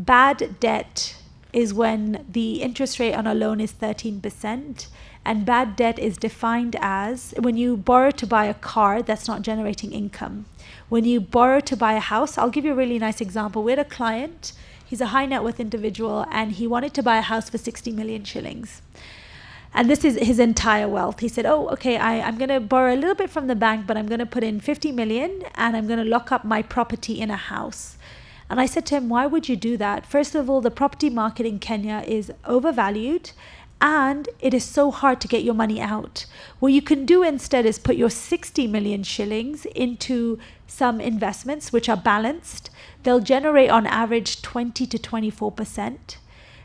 Bad debt is when the interest rate on a loan is 13%. And bad debt is defined as when you borrow to buy a car that's not generating income. When you borrow to buy a house, I'll give you a really nice example. We had a client, he's a high net worth individual, and he wanted to buy a house for 60 million shillings. And this is his entire wealth. He said, oh, okay, I'm going to borrow a little bit from the bank, but I'm going to put in 50 million and I'm going to lock up my property in a house. And I said to him, why would you do that? First of all, the property market in Kenya is overvalued and it is so hard to get your money out. What you can do instead is put your 60 million shillings into some investments which are balanced. They'll generate on average 20 to 24%.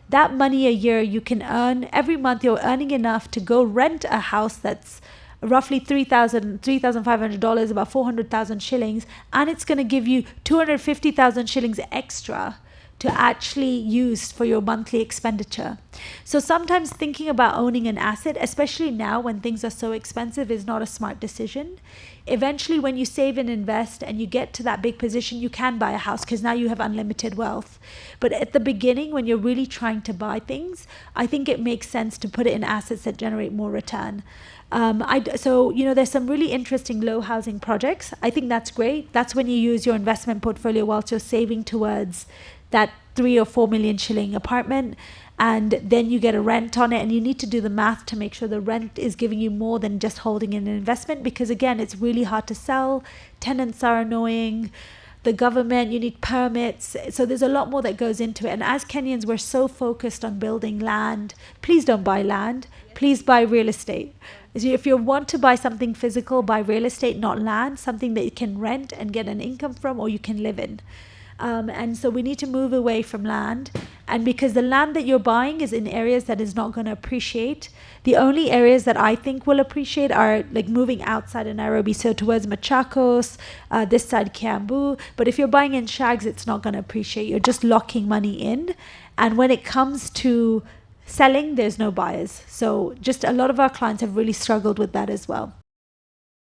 That money a year you can earn, every month you're earning enough to go rent a house that's roughly $3,500, about 400,000 shillings, and it's going to give you 250,000 shillings extra to actually use for your monthly expenditure. So sometimes thinking about owning an asset, especially now when things are so expensive, is not a smart decision. Eventually, when you save and invest and you get to that big position, you can buy a house because now you have unlimited wealth. But at the beginning, when you're really trying to buy things, I think it makes sense to put it in assets that generate more return. So there's some really interesting low housing projects. I think that's great. That's when you use your investment portfolio whilst you're saving towards that 3 or 4 million shilling apartment, and then you get a rent on it, and you need to do the math to make sure the rent is giving you more than just holding in an investment, because again, it's really hard to sell. Tenants are annoying. The government, you need permits. So there's a lot more that goes into it. And as Kenyans, we're so focused on building land. Please don't buy land. Please buy real estate. If you want to buy something physical, buy real estate, not land, something that you can rent and get an income from, or you can live in. And so we need to move away from land. And because the land that you're buying is in areas that is not going to appreciate, the only areas that I think will appreciate are like moving outside of Nairobi, so towards Machakos, this side Kiambu. But if you're buying in Shags, it's not going to appreciate. You're just locking money in. And when it comes to selling, there's no buyers. So just a lot of our clients have really struggled with that as well.